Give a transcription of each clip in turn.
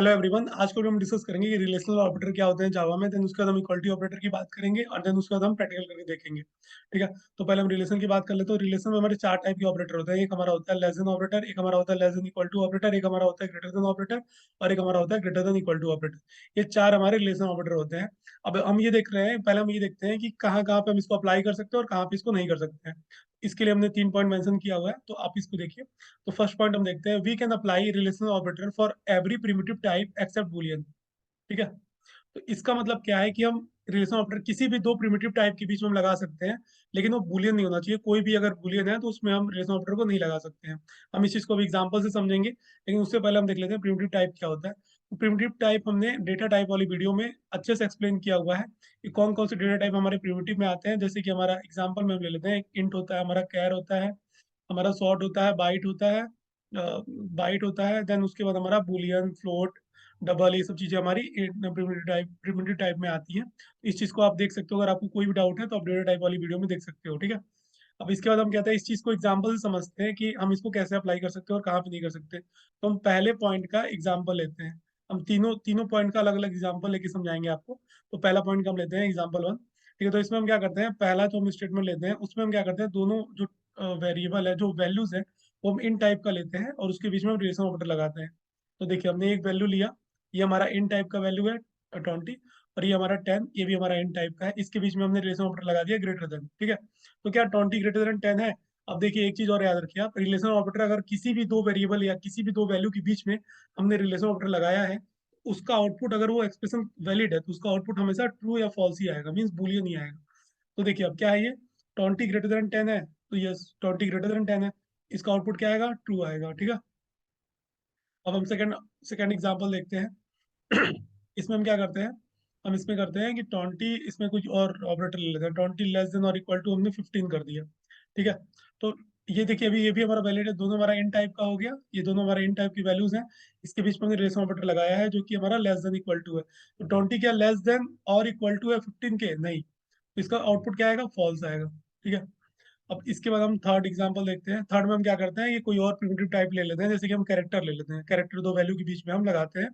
Hello everyone, आज को हम डिस्कस करेंगे कि रिलेशनल ऑपरेटर क्या होते हैं जावा में। देन उसके बाद हम इक्वालिटी ऑपरेटर की बात करेंगे और देन उसके बाद हम प्रैक्टिकल करके देखेंगे। ठीक है, तो पहले हम रिलेशन की बात कर लेते हैं। रिलेशन में हमारे चार टाइप के ऑपरेटर होते हैं। एक हमारा होता है लेस देन ऑपरेटर, एक हमारा होता है less than equal to operator, एक हमारा होता है ग्रेटर देन ऑपरेटर और एक हमारा होता है greater than equal to operator. ये चार हमारे रिलेशन ऑपरेटर होते हैं। अब हम ये देख रहे हैं, पहले हम ये देखते हैं कि कहाँ कहाँ पे हम इसको अप्लाई कर सकते हैं और कहाँ पे इसको नहीं कर सकते हैं। इसके लिए हमने 3 पॉइंट मेंशन किया हुआ है, तो आप इसको देखिए। तो फर्स्ट पॉइंट हम देखते हैं, we can apply relational operator for every primitive type except boolean. ठीक है, तो इसका मतलब क्या है कि हम रिलेशन ऑपरेटर किसी भी दो प्रिमिटिव टाइप के बीच में हम लगा सकते हैं, लेकिन वो बूलियन नहीं होना चाहिए। कोई भी अगर बूलियन है तो उसमें हम रिलेशन ऑपरेटर को नहीं लगा सकते हैं। हम इस चीज को भी एग्जांपल से समझेंगे, लेकिन उससे पहले हम देख लेते हैं प्रिमिटिव टाइप क्या होता है। तो प्रिमिटिव टाइप हमने डेटा टाइप वाली वीडियो में अच्छे से एक्सप्लेन किया हुआ है कि कौन कौन से डेटा टाइप हमारे प्रिमिटिव में आते हैं। जैसे कि हमारा एग्जाम्पल में हम ले लेते हैं, इंट होता है, हमारा कैर होता है, हमारा सॉर्ट होता है, बाइट होता है, देन उसके बाद हमारा बूलियन, फ्लोट, डबल, ये सब चीजें हमारी प्रिमिटिव टाइप में आती हैं। इस चीज को आप देख सकते हो। अगर आपको कोई भी डाउट है तो आप डेटा टाइप वाली वीडियो में देख सकते हो। ठीक है, अब इसके बाद हम कहते हैं इस चीज को एग्जाम्पल से समझते हैं कि हम इसको कैसे अप्लाई कर सकते हैं और कहाँ पे नहीं कर सकते। तो हम पहले पॉइंट का एग्जाम्पल लेते हैं। हम तीनों तीनों पॉइंट का अलग अलग एग्जाम्पल लेके समझाएंगे आपको। तो पहला पॉइंट का हम लेते हैं एग्जाम्पल 1। ठीक है, तो इसमें हम क्या करते हैं, पहला जो हम स्टेटमेंट लेते हैं उसमें हम क्या करते हैं, दोनों जो वेरिएबल है, जो वैल्यूज है, वो हम इन टाइप का लेते हैं और उसके बीच में हम रिलेशन ऑपरेटर लगाते हैं। तो देखिए, हमने एक वैल्यू लिया, ये हमारा इन टाइप का वैल्यू है 20, और ये हमारा 10, ये भी हमारा इन टाइप का है। इसके बीच में हमने रिलेशन ऑपरेटर लगा दिया ग्रेटर देन। ठीक है, तो क्या 20 ग्रेटर देन 10 है। अब देखिए, एक चीज और याद रखिए आप, रिलेशन ऑपरेटर अगर किसी भी दो वेरिएबल या किसी भी दो वैल्यू के बीच में हमने रिलेशन ऑपरेटर लगाया है, उसका आउटपुट, अगर वो एक्सप्रेशन वैलिड है, तो उसका आउटपुट हमेशा ट्रू या फॉल्स ही आएगा, मीन्स बूलियन ही आएगा। तो देखिए, अब क्या है, ये 20 ग्रेटर देन 10 है, तो यस 20 ग्रेटर देन 10 है। इसका आउटपुट क्या आएगा, ट्रू आएगा। ठीक है, अब हम सेकंड सेकंड एग्जांपल देखते हैं। इसमें हम क्या करते हैं, हम इसमें करते हैं कि 20, इसमें कुछ और ऑपरेटर ले लेते हैं। 20 लेस देन और इक्वल टू हमने 15 कर दिया। ठीक है, तो ये देखिए, अभी ये भी हमारा वैलिड है, दोनों हमारा इन टाइप का हो गया, ये दोनों हमारा इन टाइप की वैल्यूज हैं। इसके बीच में हमने रिलेशन ऑपरेटर लगाया है जो कि हमारा लेस देन इक्वल टू है। तो 20 क्या लेस देन और इक्वल टू है 15 के, नहीं, तो इसका आउटपुट क्या आएगा, फॉल्स आएगा। ठीक है, अब इसके बाद हम थर्ड एग्जांपल देखते हैं। थर्ड में हम क्या करते हैं, ये कोई और प्रिमिटिव टाइप ले लेते हैं। जैसे कि हम कैरेक्टर ले लेते हैं, कैरेक्टर दो वैल्यू के बीच में हम लगाते हैं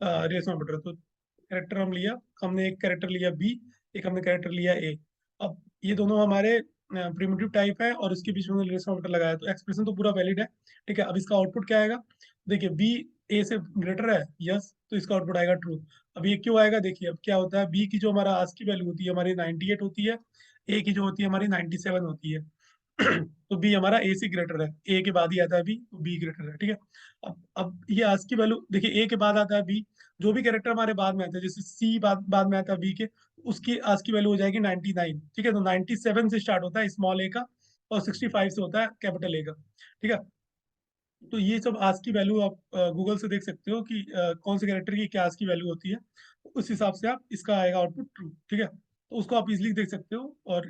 रिलेशन ऑपरेटर। तो कैरेक्टर हम लिया, हमने एक कैरेक्टर लिया बी, एक हमने कैरेक्टर लिया ए। अब ये दोनों हमारे प्रिमिटिव टाइप है और इसके बीच में रिलेशन ऑपरेटर लगाया, तो एक्सप्रेशन तो पूरा वैलिड है। ठीक है, अब इसका आउटपुट क्या आएगा, देखिए बी ए से ग्रेटर है, यस, तो इसका आउटपुट आएगा ट्रू। अब ये क्यों आएगा, देखिए अब क्या होता है, बी की जो हमारा आज की वैल्यू होती है हमारी 98 होती है, ए की जो होती है हमारी 97 होती है। तो बी हमारा ए से ग्रेटर है, ए के बाद ही आता है बी, तो बी ग्रेटर है। ठीक है, अब ये आज की वैल्यू देखिए, ए के बाद आता है बी, जो भी कैरेक्टर हमारे बाद में आता है, जैसे सी बाद में आता है बी के, उसकी आज की वैल्यू हो जाएगी 99। ठीक है, तो 97 से स्टार्ट होता है स्मॉल ए का, और 65 से होता है कैपिटल ए का। ठीक है, तो ये सब आज की वैल्यू आप गूगल से देख सकते हो कि कौन से कैरेक्टर की क्या आज की वैल्यू होती है। उस हिसाब से आप इसका आएगा आउटपुट ट्रू। ठीक है, तो उसको आप इजिली देख सकते हो और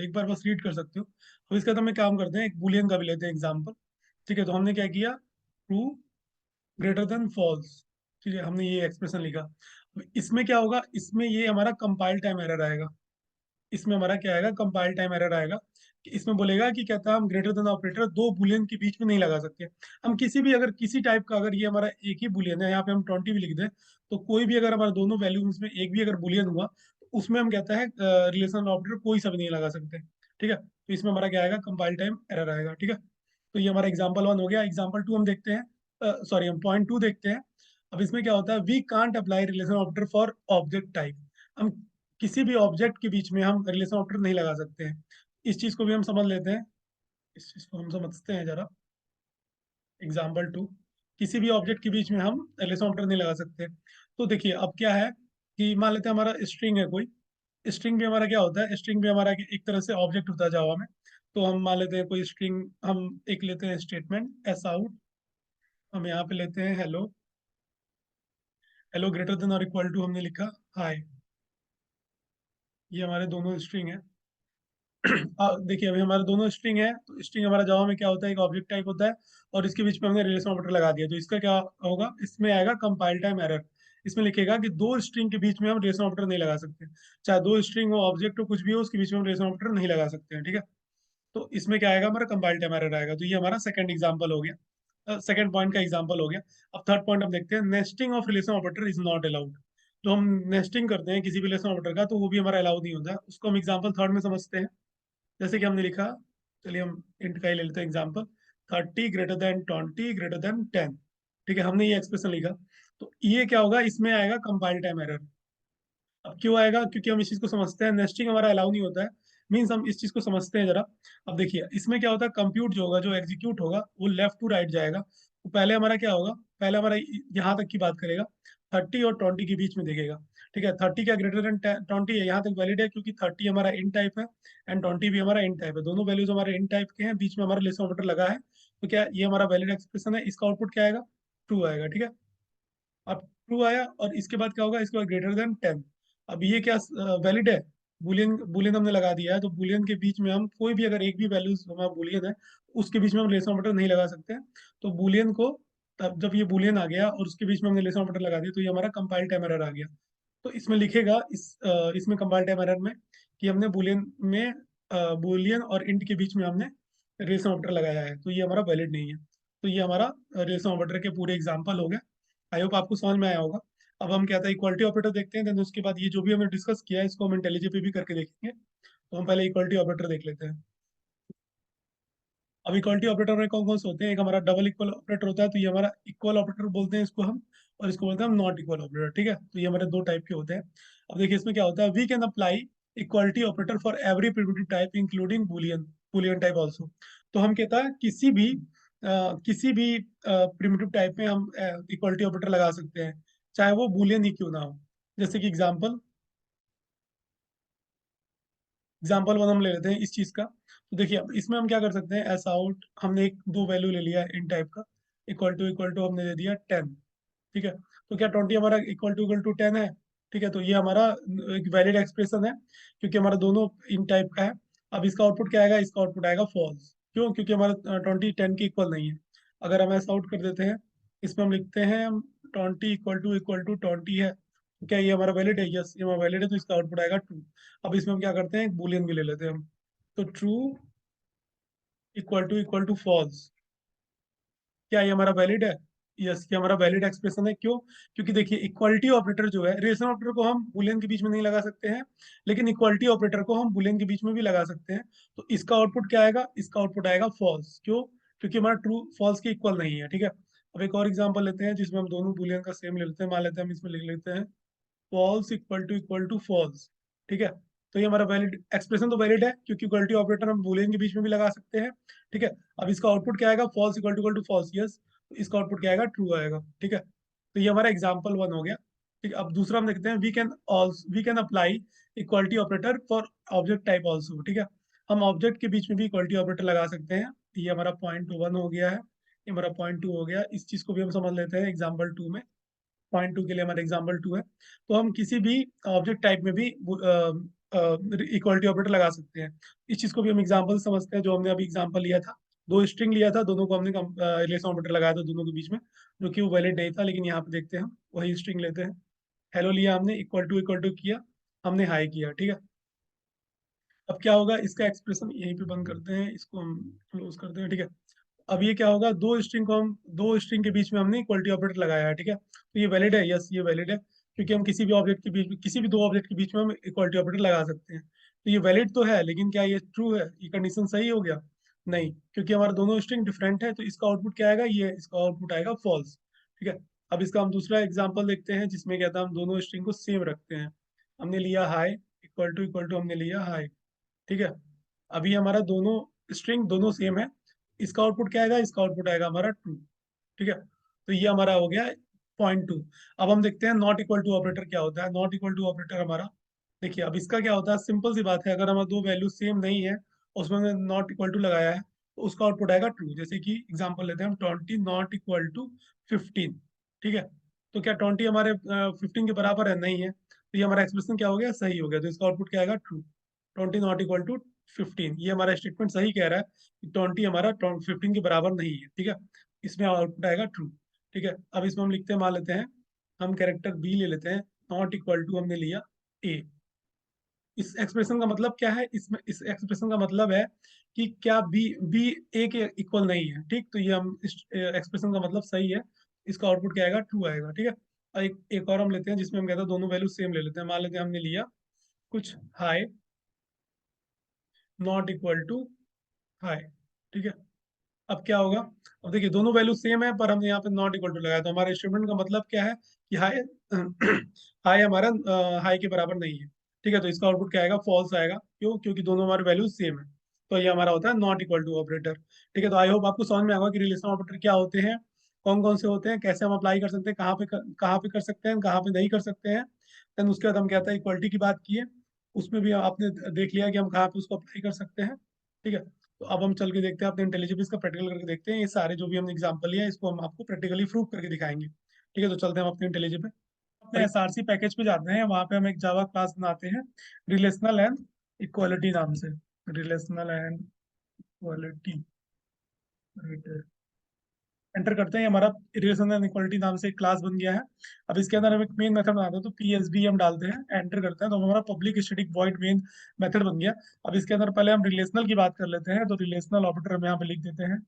एक बार बस रीड कर सकते हो। अब इसका तो हम एक काम करते हैं, एक बुलियन का भी लेते हैं एग्जाम्पल। ठीक है, तो हमने क्या किया, ट्रू ग्रेटर देन फॉल्स। ठीक है, हमने ये एक्सप्रेशन लिखा। अब इसमें क्या होगा, इसमें ये हमारा कंपाइल टाइम एरर आएगा। इसमें हमारा क्या आएगा, कंपाइल टाइम एरर आएगा। कि इसमें बोलेगा कि कहता है हम ग्रेटर देन ऑपरेटर दो बुलियन के बीच में नहीं लगा सकते। हम किसी भी, अगर किसी टाइप का, अगर ये हमारा एक ही बुलियन है, यहाँ पे हम 20 भी लिख दें, तो कोई भी अगर हमारे दोनों वैल्यूज में एक भी अगर बुलियन हुआ, तो उसमें हम कहता है रिलेशन ऑपरेटर कोई सा भी नहीं लगा सकते। ठीक है, तो इसमें हमारा क्या आएगा, कंपाइल टाइम एरर आएगा। ठीक है, तो ये हमारा एग्जाम्पल 1 हो गया। एग्जाम्पल 2 हम देखते हैं, सॉरी हम पॉइंट 2 देखते हैं। अब इसमें क्या होता है, we can't apply relation operator for object type. हम किसी भी ऑब्जेक्ट के बीच में हम रिलेशन ऑपरेटर नहीं लगा सकते हैं। इस चीज को भी हम समझ लेते हैं, इस चीज को हम समझते हैं जरा। एग्जाम्पल 2, किसी भी ऑब्जेक्ट के बीच में हम रिलेशन ऑपरेटर नहीं लगा सकते। तो देखिए, अब क्या है कि मान लेते हैं हमारा स्ट्रिंग है कोई, स्ट्रिंग भी हमारा क्या होता है, स्ट्रिंग भी हमारा एक तरह से ऑब्जेक्ट होता है जावा में। तो हम मान लेते हैं कोई स्ट्रिंग, हम एक लेते हैं स्टेटमेंट एस आउट, हम यहाँ पे लेते हैं हेलो, हेलो ग्रेटर देन और इक्वल टू हमने लिखा हाय। ये हमारे दोनों स्ट्रिंग है। देखिए, अभी हमारे दोनों स्ट्रिंग है, तो स्ट्रिंग हमारा जावा में क्या होता है, एक ऑब्जेक्ट टाइप होता है, और इसके बीच में हमने रिलेशन ऑपरेटर लगा दिया। तो इसका क्या होगा, इसमें आएगा कंपाइल टाइम एरर। इसमें लिखेगा कि दो स्ट्रिंग के बीच में हम रिलेशन ऑपरेटर नहीं लगा सकते। चाहे दो स्ट्रिंग हो, ऑब्जेक्ट हो, कुछ भी हो, उसके बीच में हम रिलेशन ऑपरेटर नहीं लगा सकते हैं। ठीक है, तो इसमें क्या आएगा, हमारा कंपाइल टाइम एरर आएगा। तो ये हमारा सेकंड एग्जाम्पल हो गया। सेकंड पॉइंट का एग्जांपल हो गया। अब थर्ड पॉइंट हम देखते हैं, nesting of relation operator is not allowed. तो हम नेस्टिंग करते हैं किसी भी रिलेशन ऑपरेटर का, तो वो भी हमारा अलाउड नहीं होता है। उसको हम एग्जांपल थर्ड में समझते हैं। जैसे कि हमने लिखा, चलिए हम इंट का ही ले लेते हैं एग्जांपल, 30 > 20 > 10। ठीक है, हमने ये एक्सप्रेशन लिखा। तो ये क्या होगा, इसमें आएगा कंपाइल टाइम एरर। अब क्यों आएगा, क्योंकि हम इस चीज को समझते हैं, नेस्टिंग हमारा अलाउ नहीं होता है। मीन्स हम इस चीज को समझते हैं जरा। अब देखिए इसमें क्या होता है, कंप्यूट जो होगा, जो एग्जीक्यूट होगा, वो लेफ्ट टू राइट जाएगा। तो पहले हमारा क्या होगा, पहले हमारा यहाँ तक की बात करेगा, 30 और 20 के बीच में देखेगा। ठीक है, 30 क्या ग्रेटर देन 20 है, यहाँ तक वैलिड है, क्योंकि 30 हमारा इन टाइप है एंड 20 भी हमारा इन टाइप है। दोनों वैल्यूज हमारे इन टाइप के हैं, बीच में हमारा लेसन ऑपरेटर लगा है। तो क्या ये हमारा वैलिड एक्सप्रेशन है, इसका आउटपुट क्या आएगा, ट्रू आएगा। ठीक है, अब ट्रू आया, और इसके बाद क्या होगा, इसके बाद ग्रेटर देन 10। अब ये क्या वैलिड है, बुलियन बुलियन हमने लगा दिया है। तो बुलियन के बीच में हम कोई भी अगर एक भी वैल्यू हमारा बुलियन है, उसके बीच में हम लेसन ऑपरेटर नहीं लगा सकते हैं। तो बुलियन को, तब जब ये बुलियन आ गया और उसके बीच में हमने लेसन ऑपरेटर लगा दिया, तो ये हमारा कंपाइल टाइम एरर आ गया। तो इसमें लिखेगा इसमें कंपाइल टाइम एरर में कि हमने बुलियन और इंट के बीच में हमने रिलेशन ऑपरेटर लगाया है, तो ये हमारा वैलिड नहीं है। तो ये हमारा रिलेशन ऑपरेटर के पूरे एग्जांपल हो गए। आई होप आपको समझ में आया होगा। अब हम क्या था, इक्वालिटी ऑपरेटर देखते हैं, देन उसके बाद ये जो भी हमने डिस्कस किया है, इसको हम इंटेलिजे पे भी करके देखेंगे। तो हम पहले इक्वालिटी ऑपरेटर देख लेते हैं। अब इक्वालिटी ऑपरेटर में कौन कौन से होते हैं, एक हमारा डबल इक्वल ऑपरेटर होता है, तो ये हमारा इक्वल ऑपरेटर बोलते हैं इसको हम, और इसको बोलते हैं हम नॉट इक्वल ऑपरेटर। ठीक है, तो ये हमारे दो टाइप के होते हैं। अब देखिए इसमें क्या होता है, we can apply equality operator for every primitive type including boolean boolean type also. तो हम कहता है किसी भी प्रिमिटिव टाइप में हम इक्वालिटी ऑपरेटर लगा सकते हैं, चाहे वो बुलियन ही क्यों ना हो। जैसे कि एग्जाम्पल वन हम ले लेते हैं इस चीज का। तो देखिए अब इसमें हम क्या कर सकते हैं, एस आउट हमने एक दो वैल्यू ले लिया इन टाइप का, इक्वल टू हमने दे दिया 10। ठीक है, तो क्या 20 हमारा इक्वल टू 10 है। ठीक है, तो ये हमारा एक वैलिड एक्सप्रेशन है, क्योंकि हमारा दोनों इन टाइप का है। अब इसका आउटपुट क्या आएगा, इसका आउटपुट आएगा फॉल्स। क्यों, क्योंकि हमारा 20 10 के इक्वल नहीं है। अगर हम ऐसा आउट कर देते हैं, इसमें हम लिखते हैं 20 इक्वल टू 20 है, तो क्या ये हमारा वैलिड है, यस ये हमारा वैलिड है, तो इसका आउटपुट आएगा ट्रू। अब इसमें हम क्या करते हैं, एक बुलियन भी ले लेते हैं हम। तो ट्रू इक्वल टू फॉल्स, क्या ये हमारा वैलिड है, यस ये हमारा वैलिड एक्सप्रेशन है। क्यों, क्योंकि देखिए इक्वालिटी ऑपरेटर जो है, रिलेशन ऑपरेटर को हम बुलियन के बीच में नहीं लगा सकते हैं, लेकिन इक्वालिटी ऑपरेटर को हम बुलियन के बीच में भी लगा सकते हैं। तो इसका आउटपुट क्या आएगा, इसका आउटपुट आएगा फॉल्स। क्यों, क्योंकि हमारा ट्रू फॉल्स के इक्वल नहीं है। ठीक है, अब एक और एग्जांपल लेते हैं जिसमें हम दोनों बुलियन का सेम ले लेते हैं। मान लेते हैं हम इसमें लिख लेते हैं फॉल्स इक्वल टू फॉल्स। ठीक है, तो ये हमारा वैलिड एक्सप्रेशन तो वैलिड है, क्योंकि इक्वलिटी ऑपरेटर हम बूलियन के बीच में भी लगा सकते हैं। ठीक है, अब इसका आउटपुट क्या आएगा, false equal to false, yes, तो इसका आउटपुट क्या आएगा, ट्रू आएगा। ठीक है, तो ये हमारा एग्जाम्पल वन हो गया। ठीक है, अब दूसरा हम देखते हैं, we can apply equality operator for object type also. ठीक है, हम ऑब्जेक्ट के बीच में भी इक्वालिटी ऑपरेटर लगा सकते हैं। ये हमारा पॉइंट वन हो गया है, ये हमारा पॉइंट टू हो गया। इस चीज को भी हम समझ लेते हैं एग्जाम्पल टू में। पॉइंट टू के लिए हमारा एग्जाम्पल टू है। तो हम किसी भी ऑब्जेक्ट टाइप में भी इक्वालिटी ऑपरेटर लगा सकते हैं। इस चीज को भी हम एग्जाम्पल समझते हैं, जो हमने अभी एग्जाम्पल लिया था, दो स्ट्रिंग लिया था, दोनों को हमने रिलेशन ऑपरेटर लगाया था दोनों के बीच में, जो कि वो वैलिड नहीं था। लेकिन यहाँ पे देखते हैं हम वही स्ट्रिंग लेते हैं, हेलो लिया हमने, इक्वल टू किया, हमने हाई किया। ठीक है, अब क्या होगा, इसका एक्सप्रेशन यहीं पे बंद करते हैं, इसको हम क्लोज करते हैं। ठीक है, अब ये क्या होगा, दो स्ट्रिंग के बीच में हमने इक्वलिटी ऑपरेटर लगाया है। ठीक है, तो ये वैलिड है, यस ये वैलिड है, क्योंकि हम किसी भी ऑब्जेक्ट के बीच में, किसी भी दो ऑब्जेक्ट के बीच में हम इक्वलिटी ऑपरेटर लगा सकते हैं। तो ये वैलिड तो है, लेकिन क्या ये ट्रू है, ये कंडीशन सही हो गया, नहीं, क्योंकि हमारे दोनों स्ट्रिंग डिफरेंट है। तो इसका आउटपुट क्या आएगा, ये इसका आउटपुट आएगा फॉल्स। ठीक है, अब इसका हम दूसरा एग्जाम्पल देखते हैं, जिसमें क्या था, हम दोनों स्ट्रिंग को सेम रखते हैं। हमने लिया हाई, इक्वल टू हमने लिया हाई। ठीक है, अभी हमारा दोनों स्ट्रिंग दोनों सेम है, इसका आउटपुट क्या आएगा, इसका आउटपुट आएगा हमारा ट्रू। ठीक है, तो ये हमारा हो गया पॉइंट टू। अब हम देखते हैं नॉट इक्वल टू ऑपरेटर क्या होता है। नॉट इक्वल टू ऑपरेटर हमारा, देखिए अब इसका क्या होता है, सिंपल सी बात है, अगर हमारा दो वैल्यू सेम नहीं है, उसमें हमने नॉट इक्वल टू लगाया है, तो उसका आउटपुट आएगा ट्रू। जैसे कि एग्जांपल लेते हैं हम, 20 नॉट इक्वल टू 15। ठीक है, तो क्या 20 हमारे 15 के बराबर है, नहीं है, तो ये हमारा एक्सप्रेशन क्या हो गया, सही हो गया, तो इसका आउटपुट क्या आएगा, ट्रू। 20 नॉट इक्वल टू 15, ये हमारा स्टेटमेंट सही कह रहा है कि 20 हमारा 15 के बराबर नहीं है। ठीक है, इसमें आउटपुट आएगा ट्रू। ठीक है, अब इसमें हम लिखते हैं, मान लेते हैं हम कैरेक्टर बी ले लेते हैं, नॉट इक्वल टू हमने लिया ए। इस एक्सप्रेशन का मतलब क्या है, इसमें इस एक्सप्रेशन का मतलब है कि क्या बी बी ए के इक्वल नहीं है, ठीक। तो ये हम इस एक्सप्रेशन का मतलब सही है, इसका आउटपुट क्या आएगा, ट्रू आएगा, ठीक है। और एक और हम लेते हैं जिसमें हम कहते हैं दोनों वैल्यू सेम ले लेते हैं। मान लेते हैं हमने लिया कुछ hi not equal to hi, ठीक है। अब क्या होगा, अब देखिए दोनों वैल्यू सेम है पर हमने यहाँ पे नॉट इक्वल टू लगाया, तो हमारे स्टेटमेंट का मतलब क्या है कि हाई हाई हमारा हाई के बराबर नहीं है, ठीक है। तो इसका आउटपुट क्या आएगा, फॉल्स आएगा। क्यों, क्योंकि दोनों हमारे वैल्यू सेम है। तो ये हमारा होता है नॉट इक्वल टू ऑपरेटर, ठीक है। तो आई होप आपको समझ में आएगा कि रिलेशन ऑपरेटर क्या होते हैं, कौन कौन से होते हैं, कैसे हम अप्लाई कर सकते हैं, कहाँ पे कर सकते हैं, कहाँ पे नहीं कर सकते हैं। देन उसके बाद हम कहते हैं इक्वलिटी की बात किए, उसमें भी आपने देख लिया कि हम कहाँ पे उसको अप्लाई कर सकते हैं, ठीक है। तो अब हम चल के देखते हैं अपने इंटेलिजेबल का प्रैक्टिकल करके देखते हैं। ये सारे जो भी हमने एग्जांपल लिया है इसको हम आपको प्रैक्टिकली प्रूव करके दिखाएंगे, ठीक है। तो चलते हैं हम अपने इंटेलिजेबल पे, अपने एसआरसी पैकेज पे जाते हैं। वहां पे हम एक जावा क्लास बनाते हैं रिलेशनल एंड इक्वालिटी नाम से। रिलेशनल एंड इक्वालिटी एंटर करते हैं, हमारा रिलेशन एंड इक्वालिटी नाम से एक क्लास बन गया है। अब इसके अंदर हम एक मेन मेथड बनाते हैं, तो पीएसबी हम डालते हैं, एंटर करते हैं, तो हमारा public static void main method बन गया। अब इसके अंदर पहले हम रिलेशनल की बात कर लेते हैं, तो रिलेशनल ऑपरेटर हम यहाँ पे लिख देते हैं।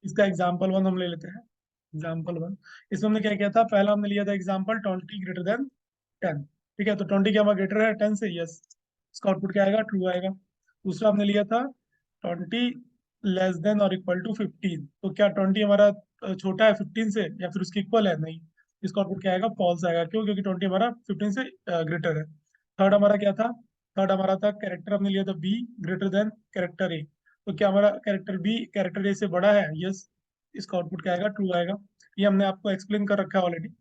इसका एग्जाम्पल वन हम ले लेते हैं। एग्जाम्पल वन, इसमें हमने क्या किया था, पहला हमने लिया था एग्जाम्पल 20 ग्रेटर देन 10, ठीक है। तो 20 क्या हमारा ग्रेटर है 10 से, यस। इसका आउटपुट क्या आएगा, ट्रू आएगा। दूसरा हमने लिया था 20 < <15 तो क्या 20 हमारा छोटा है 15 से या फिर उसकी इक्वल है, नहीं। इसका आउटपुट क्या आएगा, फॉल्स आएगा। क्यों, क्योंकि 20 हमारा 15 से ग्रेटर है। थर्ड हमारा क्या था, थर्ड हमारा था कैरेक्टर हमने लिया था बी ग्रेटर देन कैरेक्टर ए, तो क्या हमारा कैरेक्टर बी कैरेक्टर ए से बड़ा है, यस। इसका आउटपुट क्या आएगा, ट्रू आएगा। ये हमने आपको एक्सप्लेन कर रखा है ऑलरेडी।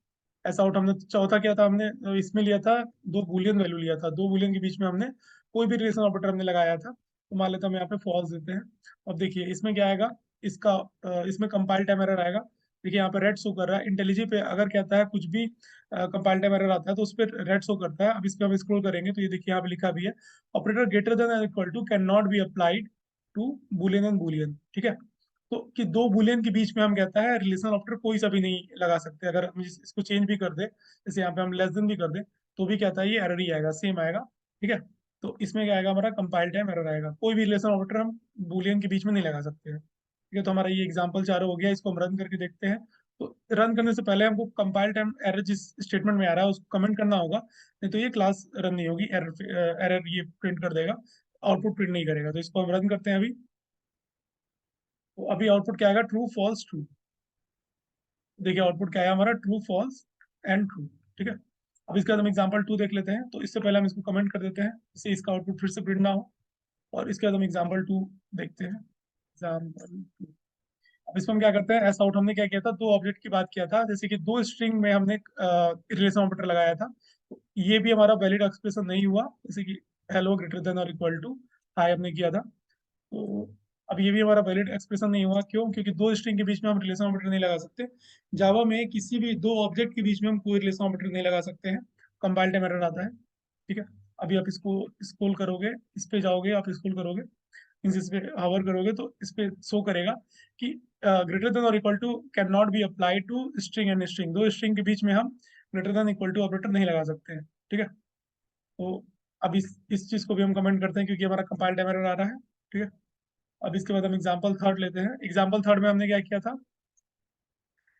ऐसा आउट हमने चौथा क्या था, हमने इसमें लिया था दो बुलियन वैल्यू लिया था, दो बुलियन के बीच में हमने कोई भी रिलेशन ऑपरेटर हमने लगाया था, तो मान लेते हैं हम यहाँ पे फॉल्स देते हैं। अब देखिए इसमें क्या आएगा, इसका इसमें कंपाइल टाइम एरर आएगा। देखिए यहाँ पे रेड शो कर रहा है, इंटेलिजी पे अगर कहता है कुछ भी कंपाइल टाइम एरर आता है तो उस पर रेड शो करता है। अब इस पे हम स्क्रॉल करेंगे तो ये देखिए यहाँ पे लिखा भी है, operator greater than equal to can not be applied to boolean and boolean, ठीक है। तो कि दो बुलियन के बीच में हम कहता है रिलेशन ऑपरेटर कोई सा भी नहीं लगा सकते। अगर हम इसको चेंज भी कर दे, जैसे यहाँ पे हम लेस देन भी कर दे, तो भी कहता है ये एरर ही आएगा, सेम आएगा, ठीक है। तो इसमें क्या आएगा, हमारा कंपाइल टाइम एरर आएगा। कोई भी रिलेशन ऑपरेटर हम बुलियन के बीच में नहीं लगा सकते हैं, ठीक है। तो हमारा ये एग्जाम्पल चारों हो गया, इसको हम रन करके देखते हैं। तो रन करने से पहले हमको कंपाइल टाइम एरर जिस स्टेटमेंट में आ रहा है उसको कमेंट करना होगा, नहीं तो ये क्लास रन नहीं होगी, एरर एरर ये प्रिंट कर देगा, आउटपुट प्रिंट नहीं करेगा। तो इसको हम रन करते हैं अभी। तो अभी आउटपुट क्या आएगा, ट्रू फॉल्स ट्रू। देखिए आउटपुट क्या है हमारा, ट्रू फॉल्स एंड ट्रू, ठीक है। अब इसके बाद हम एग्जांपल टू देख लेते हैं, तो इससे पहले हम इसको कमेंट कर देते हैं, इससे इसका आउटपुट फिर से प्रिंट ना हो। और इसके बाद हम एग्जांपल टू देखते हैं, एग्जांपल टू। अब इसमें हम क्या करते हैं, ऐसा आउट हमने क्या किया था, दो ऑब्जेक्ट की बात किया था, जैसे कि दो स्ट्रिंग में हमने रिलेशन ऑपरेटर लगाया था, तो ये भी हमारा वैलिड एक्सप्रेशन नहीं हुआ, जैसे कि हेलो ग्रेटर देन और इक्वल टू हाई हमने किया था। तो अब ये भी हमारा वैलिड एक्सप्रेशन नहीं हुआ, क्यों, क्योंकि दो स्ट्रिंग के बीच में हम रिलेशन ऑपरेटर नहीं लगा सकते। जावा में किसी भी दो ऑब्जेक्ट के बीच में हम कोई रिलेशन ऑपरेटर नहीं लगा सकते हैं, कंपाइल टाइम एरर आता है, ठीक है। अभी आप इसको स्क्रॉल करोगे, इस पे जाओगे, आप स्क्रॉल करोगे, मीन्स इस पे हवर करोगे तो इस पे शो करेगा कि ग्रेटर देन और equal to can not be apply to string and string, दो स्ट्रिंग के बीच में हम greater than equal to operator नहीं लगा सकते हैं, ठीक है। तो अब इस चीज को भी हम कमेंट करते हैं क्योंकि हमारा कंपाइल टाइम एरर आ रहा है, ठीक है। अब इसके बाद हम एग्जाम्पल थर्ड लेते हैं। एग्जाम्पल थर्ड में हमने क्या किया था,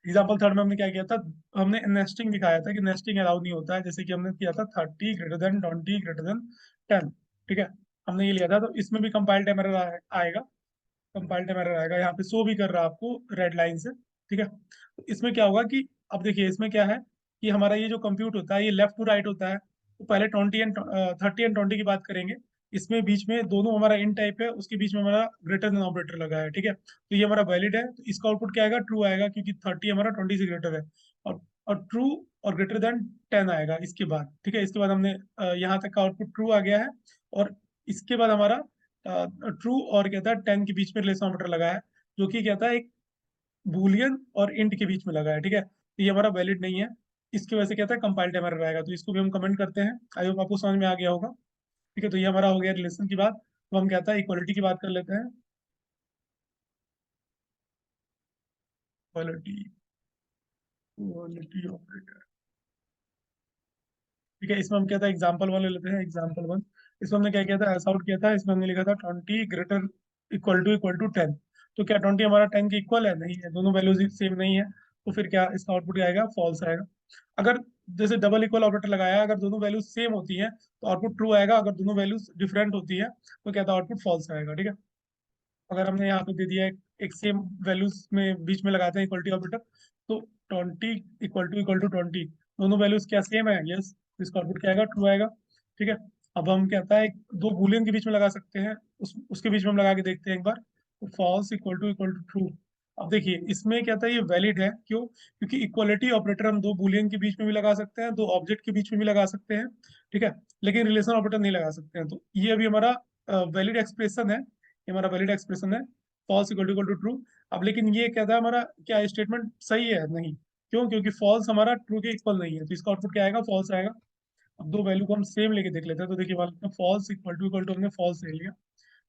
एग्जाम्पल थर्ड में हमने क्या किया था, हमने नेस्टिंग दिखाया था कि नेस्टिंग अलाउ नहीं होता है, जैसे कि हमने किया था 30 < 20 < 10 ठीक है। हमने ये लिया था, तो इसमें भी कंपाइल टाइम एरर आएगा, कंपाइल टाइम एरर आएगा। यहाँ पे शो भी कर रहा है आपको रेड लाइन से, ठीक है। तो इसमें क्या होगा कि अब देखिए इसमें क्या है कि हमारा ये जो कंप्यूट होता है ये लेफ्ट टू राइट होता है। तो पहले 30 एंड 20 की बात करेंगे। इसमें बीच में दोनों हमारा इन टाइप है, उसके बीच में हमारा ग्रेटर देन ऑपरेटर लगा है, ठीक है। तो ये हमारा वैलिड है, तो इसका आउटपुट क्या आएगा, ट्रू आएगा, क्योंकि 30 हमारा 20 से ग्रेटर है। और और ट्रू और ग्रेटर देन 10 आएगा इसके बाद, ठीक है। इसके बाद हमने यहाँ तक का आउटपुट ट्रू आ गया है। और इसके बाद हमारा ट्रू और कहता है 10 के बीच में रिलेशन ऑपरेटर लगा है, जो कि कहता है एक बूलियन और इंट के बीच में लगा है, ठीक है। तो ये हमारा वैलिड नहीं है, इसकी वजह से कहता है कंपाइल टाइम एरर आएगा। तो इसको भी हम कमेंट करते हैं, आई होप आपको समझ में आ गया होगा, ठीक है। तो ये हमारा हो गया रिलेशन की बात। तो हम कहता है इक्वालिटी की बात कर लेते हैं। इक्वालिटी, इक्वालिटी ऑपरेटर, ठीक है। इसमें हम कहता है एग्जाम्पल वन ले लेते हैं, एग्जाम्पल वन। इसमें हमने क्या किया था, ऐसा आउट किया था, इसमें हमने लिखा था 20 ग्रेटर इक्वल टू 10। तो क्या 20 हमारा 10 के इक्वल है? नहीं है, दोनों वैल्यूज सेम नहीं है। तो फिर क्या इसका आउटपुट क्या आएगा? फॉल्स आएगा। अगर जैसे डबल इक्वल ऑपरेटर लगाया, अगर दोनों वैल्यूज सेम होती हैं तो आउटपुट ट्रू आएगा, अगर दोनों वैल्यूज डिफरेंट होती है तो क्या था, आउटपुट फॉल्स आएगा। ठीक है, अगर हमने यहाँ पे दे दिया एक सेम वैल्यूज में बीच में लगाते हैं इक्वलिटी ऑपरेटर, तो 20 इक्वल टू 20, दोनों वैल्यूज क्या सेम है? यस, इसका आउटपुट क्या आएगा? ट्रू आएगा। ठीक है, अब हम कहता है दो बूलियन के बीच में लगा सकते हैं, उसके बीच में हम लगा के देखते हैं एक बार। तो फॉल्स इक्वल टू ट्रू। अब देखिए इसमें क्या था, ये वैलिड है, क्यों? क्योंकि इक्वलिटी ऑपरेटर हम दो बूलियन के बीच में भी लगा सकते हैं, दो ऑब्जेक्ट के बीच में भी लगा सकते हैं। ठीक है, लेकिन रिलेशन ऑपरेटर नहीं लगा सकते हैं। तो ये अभी हमारा वैलिड एक्सप्रेशन है, ये हमारा वैलिड एक्सप्रेशन है, फॉल्स इक्वल टू ट्रू। अब लेकिन ये कहता है हमारा क्या स्टेटमेंट सही है? नहीं, क्यों? क्योंकि फॉल्स हमारा ट्रू के इक्वल नहीं है, तो इसका आउटपुट क्या आएगा? फॉल्स आएगा। अब दो वैल्यू को हम सेम लेके देख लेते हैं, तो देखिए मान फॉल्स इक्वल टू हमने फॉल्स ले लिया।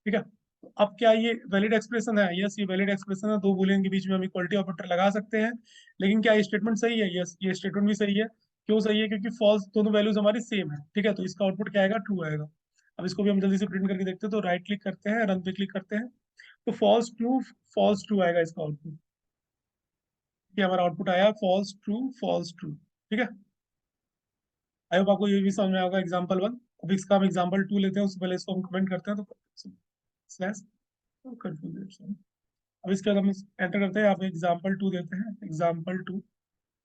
ठीक है, तो अब क्या ये वैलिड एक्सप्रेशन है? यस, ये वैलिड एक्सप्रेशन है, दो बूलियन के बीच में हम इक्वलिटी ऑपरेटर लगा सकते हैं। लेकिन क्या ये स्टेटमेंट सही है? यस, ये स्टेटमेंट भी सही है। क्यों सही है? क्योंकि फॉल्स दोनों वैल्यूज हमारी सेम है। ठीक है, तो इसका आउटपुट क्या आएगा? ट्रू आएगा। अब इसको भी हम जल्दी से प्रिंट करके देखते हैं, तो राइट क्लिक करते हैं, रन पे क्लिक करते हैं, तो फॉल्स ट्रू आएगा इसका आउटपुट। ये हमारा आउटपुट आया फॉल्स ट्रू, फॉल्स ट्रू। ठीक है, आई होप आपको ये भी समझ में आएगा एग्जाम्पल वन। अब इसका हम एग्जाम्पल टू लेते हैं, उससे पहले इसको हम कमेंट करते हैं, तो स्लैश कंफ्यूज। अब इसके बाद हम एंटर करते हैं, यहाँ पे एग्जाम्पल टू देते हैं, एग्जाम्पल टू।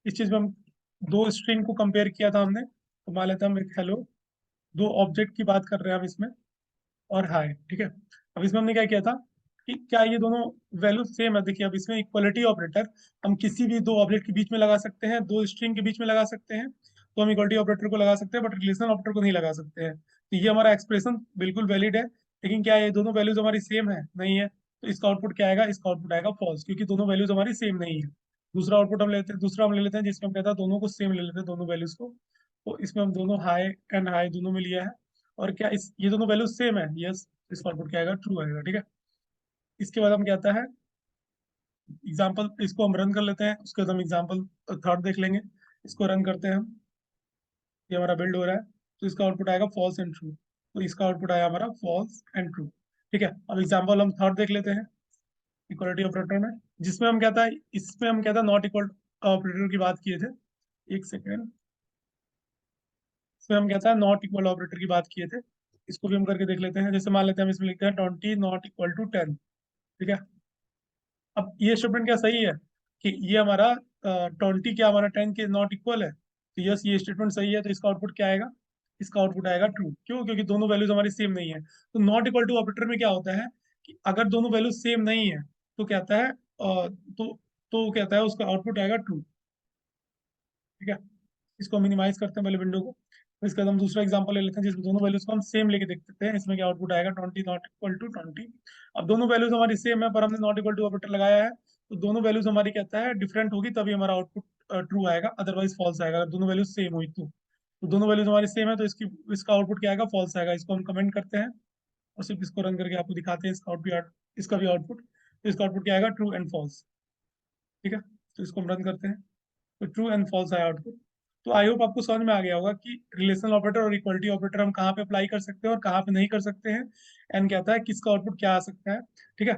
इस चीज में हम दो स्ट्रिंग को कंपेयर किया था हमने, तो मान लेते हैं हम एक हेलो, दो ऑब्जेक्ट की बात कर रहे हैं हम इसमें, और हाय। ठीक है, अब इसमें हमने क्या किया था कि क्या ये दोनों वैल्यू सेम है? देखिए अब इसमें इक्वलिटी ऑपरेटर हम किसी भी दो ऑब्जेक्ट के बीच में लगा सकते हैं, दो स्ट्रिंग के बीच में लगा सकते हैं, तो हम इक्वलिटी ऑपरेटर को लगा सकते हैं, बट रिलेशन ऑपरेटर को नहीं लगा सकते हैं। तो ये हमारा एक्सप्रेशन बिल्कुल वैलिड है, लेकिन क्या ये दोनों वैल्यूज हमारी सेम है? नहीं है, तो इसका आउटपुट क्या आएगा? इसका आउटपुट आएगा फॉल्स, क्योंकि दोनों वैल्यूज हमारी सेम नहीं है। दूसरा हम ले लेते हैं जिसमें हम कहता है दोनों को सेम ले लेते हैं, दोनों वैल्यूज को। तो इसमें हम दोनों हाई एंड हाई दोनों में लिया है, और क्या इस ये दोनों वैल्यूज सेम है? यस, इसका आउटपुट क्या आएगा? ट्रू आएगा। ठीक है, इसके बाद हम कहता है एग्जाम्पल, इसको हम रन कर लेते हैं, उसके बाद हम एग्जाम्पल थर्ड देख लेंगे। इसको रन करते हैं हम, ये हमारा बिल्ड हो रहा है, तो इसका आउटपुट आएगा फॉल्स एंड ट्रू। तो इसका आउटपुट आया हमारा फॉल्स एंड ट्रू। ठीक है, अब एग्जाम्पल हम थर्ड देख लेते हैं इक्वलिटी ऑपरेटर में, जिसमें हम कहता है, इसमें हम कहता है नॉट इक्वल ऑपरेटर की बात किए थे। एक सेकेंड, इसमें हम कहता है नॉट इक्वल ऑपरेटर की बात किए थे। इसको भी हम करके देख लेते हैं, जैसे मान लेते हैं हम इसमें लिखते हैं 20 नॉट इक्वल टू 10। ठीक है, अब ये स्टेटमेंट क्या सही है कि ये हमारा 20 क्या हमारा 10 के नॉट इक्वल है? तो यस, ये स्टेटमेंट सही है, तो इसका आउटपुट क्या आएगा? इसका आउटपुट आएगा ट्रू। क्यों? क्योंकि दोनों वैल्यूज हमारी सेम नहीं है। तो नॉट इक्वल टू ऑपरेटर में क्या होता है कि अगर दोनों वैल्यूज सेम नहीं है तो कहता है कहता है उसका आउटपुट आएगा ट्रू। ठीक है, इसको मिनिमाइज करते हैं पहले विंडो को। तो इसका हम दूसरा एग्जांपल ले लेते हैं, जिसमें दोनों वैल्यूज को हम सेम लेके देख सकते हैं। इसमें क्या आउटपुट आएगा? 20 नॉट इक्वल टू 20। अब दोनों वैल्यूज हमारी सेम है, पर हमने नॉट इक्वल टू ऑपरेटर लगाया है, तो दोनों वैल्यूज हमारी कहता है डिफरेंट होगी तभी हमारा आउटपुट ट्रू आएगा, अदरवाइज फॉल्स आएगा। अगर दोनों वैल्यूज सेम हुई तो दोनों वैल्यूज हमारी सेम है, तो इसका आउटपुट क्या आएगा? फॉल्स आएगा। इसको हम कमेंट करते हैं और सिर्फ इसको रन करके आपको दिखाते हैं इसका भी आउटपुट। तो इसका आउटपुट क्या आएगा? True and false. ठीक है, तो इसको हम रन करते हैं, तो ट्रू एंड फॉल्स आया आउटपुट। तो आई होप आपको समझ में आ गया होगा कि रिलेशनल ऑपरेटर और इक्वलिटी ऑपरेटर हम कहाँ पे अप्लाई कर सकते हैं और कहाँ पे नहीं कर सकते हैं, एंड कहता है किसका आउटपुट क्या आ सकता है। ठीक है,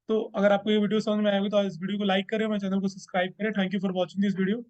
तो अगर आपको ये वीडियो समझ में आएगी तो इस वीडियो को लाइक करें, मेरे चैनल को सब्सक्राइब करें। Thank you for watching this video.